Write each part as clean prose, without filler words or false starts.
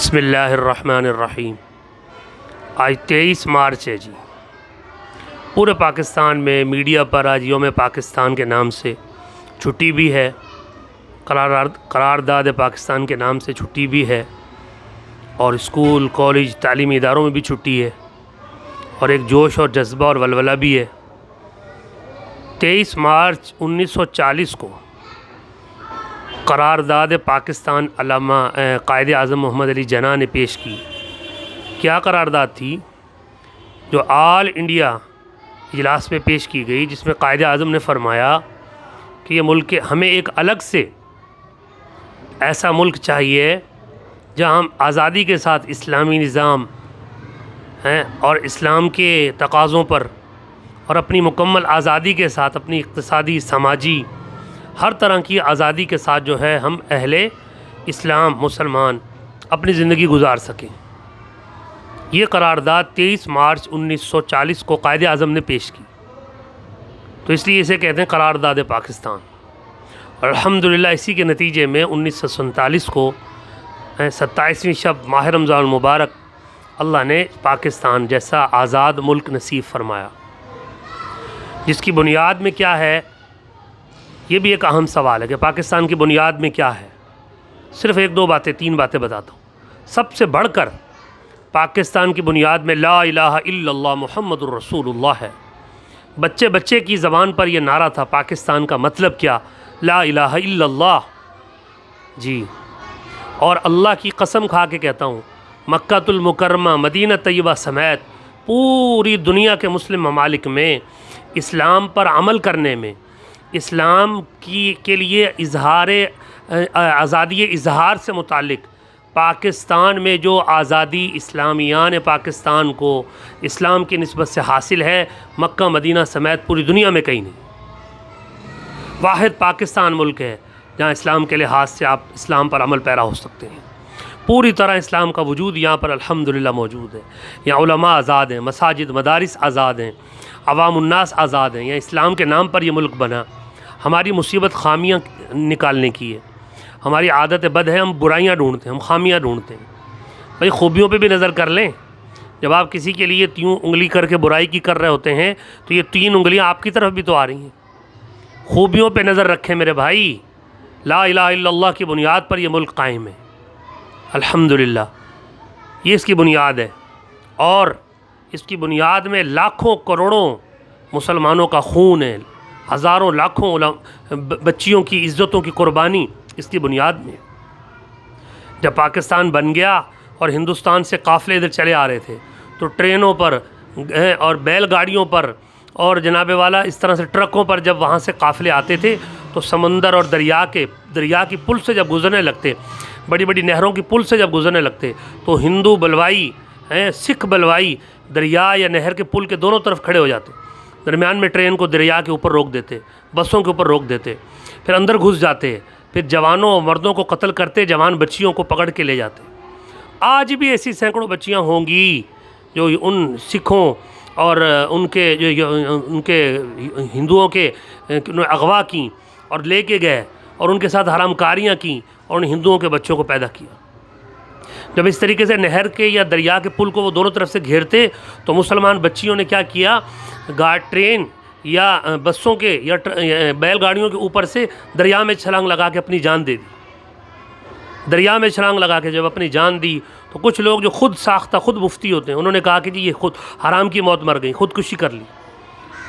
बिस्मिल्लाहिर्रहमानिर्रहीम। आज 23 मार्च है जी। पूरे पाकिस्तान में मीडिया पर आज यौम पाकिस्तान के नाम से छुट्टी भी है, करारदाद पाकिस्तान के नाम से छुट्टी भी है, और स्कूल कॉलेज तालीमी इदारों में भी छुट्टी है, और एक जोश और जज्बा और वलवला भी है। 23 मार्च 1940 को करारदाद पाकिस्तान अल्लामा कायदे आज़म मोहम्मद अली जिन्ना ने पेश की। क्या करारदाद थी? जो आल इंडिया इजलास में पेश की गई, जिसमें कायदे आज़म ने फरमाया कि ये मुल्क हमें एक अलग से ऐसा मुल्क चाहिए जहाँ हम आज़ादी के साथ इस्लामी निज़ाम हैं और इस्लाम के तकाज़ों पर और अपनी मुकम्मल आज़ादी के साथ अपनी इक़्तिसादी समाजी हर तरह की आज़ादी के साथ जो है हम अहले इस्लाम मुसलमान अपनी ज़िंदगी गुजार सकें। ये करारदाद 23 मार्च 1940 को कायदे आज़म ने पेश की, तो इसलिए इसे कहते हैं करारदाद पाकिस्तान। और अल्हम्दुलिल्लाह इसी के नतीजे में 1947 को 27वीं शब माह रमज़ान मुबारक अल्लाह ने पाकिस्तान जैसा आज़ाद मुल्क नसीब फरमाया। जिसकी बुनियाद में क्या है, ये भी एक अहम सवाल है कि पाकिस्तान की बुनियाद में क्या है। सिर्फ़ एक दो बातें, तीन बातें बताता हूँ। सबसे बढ़कर पाकिस्तान की बुनियाद में ला इलाहा इल्लल्लाह मुहम्मदुर रसूलुल्लाह है। बच्चे बच्चे की ज़बान पर यह नारा था। पाकिस्तान का मतलब क्या? ला इलाहा इल्लल्लाह जी। और अल्लाह की कसम खा के कहता हूँ, मक्कातुल मुकर्रमा मदीना तैयबा समेत पूरी दुनिया के मुस्लिम ममालिक में इस्लाम पर अमल करने में, इस्लाम के लिए इजहार आज़ादी इजहार से मुतालिक पाकिस्तान में जो आज़ादी इस्लामियान पाकिस्तान को इस्लाम की निस्बत से हासिल है, मक्का मदीना समेत पूरी दुनिया में कहीं नहीं। वाहिद पाकिस्तान मुल्क है जहाँ इस्लाम के लिहाज से आप इस्लाम पर अमल पैरा हो सकते हैं। पूरी तरह इस्लाम का वजूद यहाँ पर अल्हम्दुलिल्लाह मौजूद है। यहाँ उलमा आज़ाद हैं, मसाजिद मदारिस आज़ाद हैं, अवामुन्नास आज़ाद हैं। यहाँ इस्लाम के नाम पर यह मुल्क बना। हमारी मुसीबत खामियाँ निकालने की है। हमारी आदत बद है, हम बुराइयाँ ढूंढते हैं, हम खामियाँ ढूंढते हैं। भाई खूबियों पे भी नज़र कर लें। जब आप किसी के लिए त्यों उंगली करके बुराई की कर रहे होते हैं, तो ये 3 उंगलियाँ आपकी तरफ भी तो आ रही हैं। खूबियों पे नज़र रखें मेरे भाई। ला इलाहा इल्लल्लाह की बुनियाद पर यह मुल्क कायम है अल्हम्दुलिल्लाह। ये इसकी बुनियाद है, और इसकी बुनियाद में लाखों करोड़ों मुसलमानों का खून है, हज़ारों लाखों बच्चियों की इज़्ज़तों की कुर्बानी इसकी बुनियाद में। जब पाकिस्तान बन गया और हिंदुस्तान से काफ़िले इधर चले आ रहे थे, तो ट्रेनों पर और बैलगाड़ियों पर और जनाबे वाला इस तरह से ट्रकों पर जब वहाँ से काफ़िले आते थे, तो समंदर और दरिया की पुल से जब गुज़रने लगते, बड़ी बड़ी नहरों की पुल से जब गुज़रने लगते, तो हिंदू बलवाई हैं, सिख बलवाई दरिया या नहर के पुल के दोनों तरफ खड़े हो जाते। दरमियान में ट्रेन को दरिया के ऊपर रोक देते, बसों के ऊपर रोक देते, फिर अंदर घुस जाते, फिर जवानों और मर्दों को कत्ल करते, जवान बच्चियों को पकड़ के ले जाते। आज भी ऐसी सैकड़ों बच्चियां होंगी जो उन सिखों और उनके हिंदुओं के अगवा की और लेके गए और उनके साथ हरामकारियाँ की और उन हिंदुओं के बच्चों को पैदा किया। जब इस तरीके से नहर के या दरिया के पुल को वो दोनों तरफ से घेरते, तो मुसलमान बच्चियों ने क्या किया, ट्रेन या बसों के या बैलगाड़ियों के ऊपर से दरिया में छलांग लगा के अपनी जान दे दी। दरिया में छलांग लगा के जब अपनी जान दी, तो कुछ लोग जो खुद साख्ता खुद मुफ्ती होते हैं, उन्होंने कहा कि जी ये खुद हराम की मौत मर गई, ख़ुदकुशी कर ली।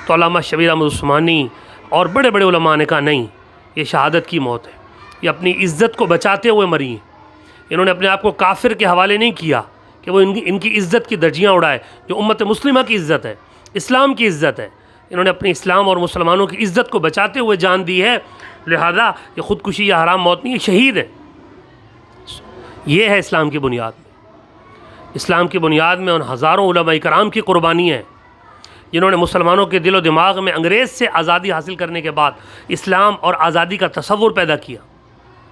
तो अल्लामा शबीर अहमद उस्मानी और बड़े बड़े उलमा ने कहा नहीं, ये शहादत की मौत है, ये अपनी इज़्ज़त को बचाते हुए मरी हैं। इन्होंने अपने आप को काफिर के हवाले नहीं किया कि वो इनकी इज़्ज़त की दर्जियाँ उड़ाए, जो उम्मत मुस्लिमा की इज़्ज़त है, इस्लाम की इज़्ज़त है। इन्होंने अपने इस्लाम और मुसलमानों की इज़्ज़त को बचाते हुए जान दी है। लिहाजा ये ख़ुदकुशी या हराम मौत नहीं, ये शहीद है। ये है इस्लाम की बुनियाद में। इस्लाम की बुनियाद में उन हज़ारों उलमा इकराम की कुर्बानी है, जिन्होंने मुसलमानों के दिलो दिमाग में अंग्रेज़ से आज़ादी हासिल करने के बाद इस्लाम और आज़ादी का तसव्वुर पैदा किया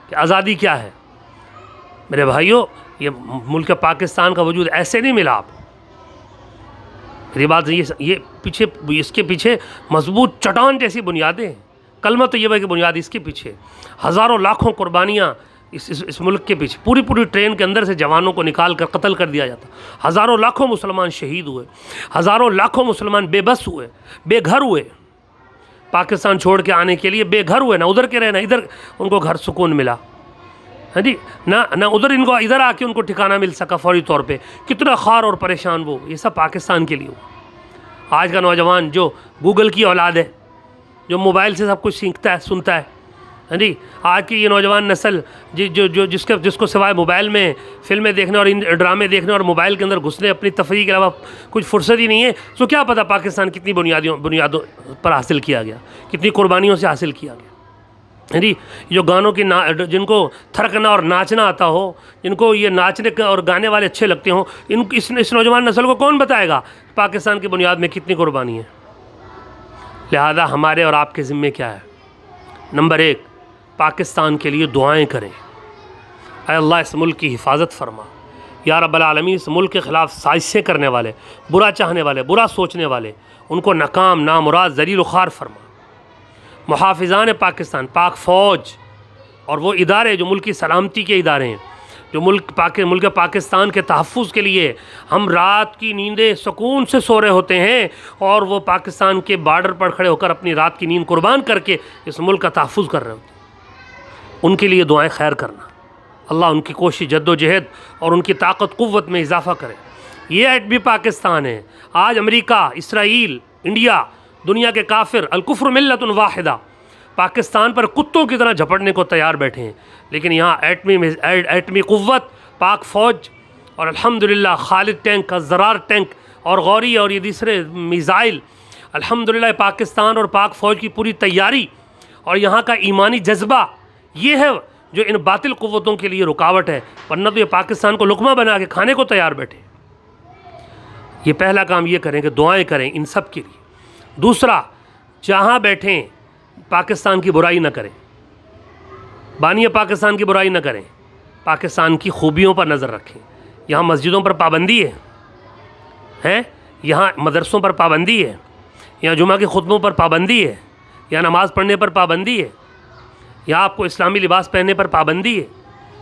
कि आज़ादी क्या है। मेरे भाइयों, ये मुल्क पाकिस्तान का वजूद ऐसे नहीं मिला। आप ये बात, इसके पीछे मजबूत चट्टान जैसी बुनियादें हैं। कलमा तय्यबा की बुनियाद इसके पीछे, हज़ारों लाखों कुर्बानियाँ इस मुल्क के पीछे पूरी पूरी ट्रेन के अंदर से जवानों को निकाल कर कत्ल कर दिया जाता। हज़ारों लाखों मुसलमान शहीद हुए, हज़ारों लाखों मुसलमान बेबस हुए, बेघर हुए, पाकिस्तान छोड़ के आने के लिए बेघर हुए, ना उधर के रहे ना इधर उनको घर सुकून मिला, है जी, ना उधर इनको इधर आके उनको ठिकाना मिल सका फौरी तौर पे। कितना ख़ार और परेशान वो, ये सब पाकिस्तान के लिए हुआ। आज का नौजवान जो गूगल की औलाद है, जो मोबाइल से सब कुछ सीखता है, सुनता है जी, आज की ये नौजवान नस्ल जिसको सिवाय मोबाइल में फिल्में देखने और इन ड्रामे देखने और मोबाइल के अंदर घुसने अपनी तफरीह के अलावा कुछ फुर्सत ही नहीं है, तो क्या पता पाकिस्तान कितनी बुनियादों पर हासिल किया गया, कितनी कुर्बानियों से हासिल किया गया, है जी। जो गानों की जिनको थरकना और नाचना आता हो, जिनको ये नाचने और गाने वाले अच्छे लगते हों, इस नौजवान नस्ल को कौन बताएगा पाकिस्तान की बुनियाद में कितनी कुर्बानी है। लिहाजा हमारे और आपके ज़िम्मे क्या है? नंबर 1, पाकिस्तान के लिए दुआएं करें। ऐ अल्लाह इस मुल्क की हिफाजत फरमा, या रब्बल आलमीन इस मुल्क के ख़िलाफ़ साजिशें करने वाले, बुरा चाहने वाले, बुरा सोचने वाले, उनको नाकाम, नामुराद, ज़लील ख़ार फरमा। मुहाफ़िज़ान पाकिस्तान, पाक फ़ौज और वो इदारे जो मुल्क की सलामती के इदारे हैं, जो मुल्क पाकिस्तान के तहफ़्फ़ुज़ के लिए हम रात की नींदें सुकून से सो रहे होते हैं, और वो पाकिस्तान के बॉर्डर पर खड़े होकर अपनी रात की नींद कुर्बान करके इस मुल्क का तहफ़्फ़ुज़ कर रहे होते हैं, उनके लिए दुआएं खैर करना। अल्लाह उनकी कोशिश, जद्दोजहद और उनकी ताकत क़ुव्वत में इजाफ़ा करे। ये एटमी पाकिस्तान है। आज अमेरिका, इसराइल, इंडिया, दुनिया के काफिर अल-कुफ्र मिल्लतुन वाहिदा पाकिस्तान पर कुत्तों की तरह झपटने को तैयार बैठे हैं, लेकिन यहाँ एटमी क़ुव्वत, पाक फ़ौज और अल्हम्दुलिल्लाह खालिद टैंक, ज़रार टैंक और गौरी और ये दूसरे मिज़ाइल, अल्हम्दुलिल्लाह पाकिस्तान और पाक फ़ौज की पूरी तैयारी और यहाँ का ईमानी जज्बा, ये है जो इन बातिल क़ुव्वतों के लिए रुकावट है, वरना तो ये पाकिस्तान को लुक़मा बना के खाने को तैयार बैठे। ये पहला काम ये करें कि दुआएं करें इन सब के लिए। दूसरा, जहाँ बैठें पाकिस्तान की बुराई न करें, बानिए पाकिस्तान की बुराई न करें, पाकिस्तान की खूबियों पर नज़र रखें। यहाँ मस्जिदों पर पाबंदी है, यहाँ मदरसों पर पाबंदी है, यहाँ जुमा के खुतबों पर पाबंदी है, यहाँ नमाज़ पढ़ने पर पाबंदी है, यहाँ आपको इस्लामी लिबास पहनने पर पाबंदी है,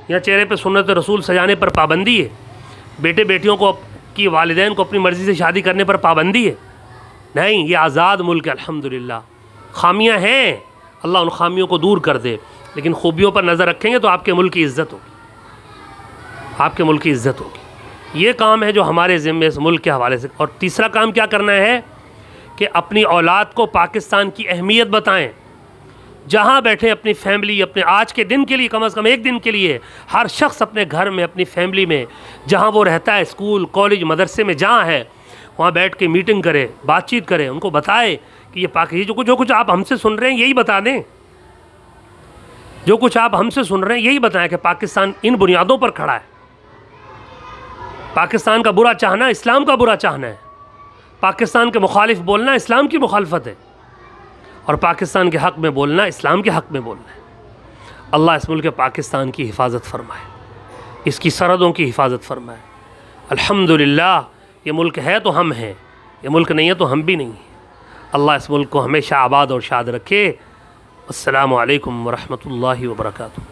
यहाँ चेहरे पर सुन्नत रसूल सजाने पर पाबंदी है, बेटे बेटियों को की वालिदैन को अपनी मर्ज़ी से शादी करने पर पाबंदी है। नहीं, ये आज़ाद मुल्क है अल्हम्दुलिल्लाह। खामियां हैं, अल्लाह उन खामियों को दूर कर दे, लेकिन खूबियों पर नज़र रखेंगे तो आपके मुल्क की इज़्ज़त होगी, आपके मुल्क की इज़्ज़त होगी। ये काम है जो हमारे ज़िम्मे इस मुल्क के हवाले से। और तीसरा काम क्या करना है कि अपनी औलाद को पाकिस्तान की अहमियत बताएं। जहाँ बैठे अपनी फैमिली, अपने आज के दिन के लिए, कम से कम एक दिन के लिए हर शख्स अपने घर में, अपनी फैमिली में, जहाँ वो रहता है, स्कूल, कॉलेज, मदरसे में जहाँ है, वहाँ बैठ के मीटिंग करे, बातचीत करे, उनको बताए कि ये जो कुछ आप हमसे सुन रहे हैं यही बता दें, जो कुछ आप हमसे सुन रहे हैं यही बताएं कि पाकिस्तान इन बुनियादों पर खड़ा है। पाकिस्तान का बुरा चाहना इस्लाम का बुरा चाहना है, पाकिस्तान के मुखालिफ बोलना इस्लाम की मुखालफत है, और पाकिस्तान के हक़ में बोलना इस्लाम के हक़ में बोलना है। अल्लाह इस मुल्क पाकिस्तान की हिफाजत फरमाए, इसकी सरहदों की हिफाजत फरमाए। अल्हम्दुलिल्लाह ये मुल्क है तो हम हैं, ये मुल्क नहीं है तो हम भी नहीं हैं। अल्लाह इस मुल्क को हमेशा आबाद और शाद रखे। अस्सलामु अलैकुम व रहमतुल्लाहि व बरकातुहू।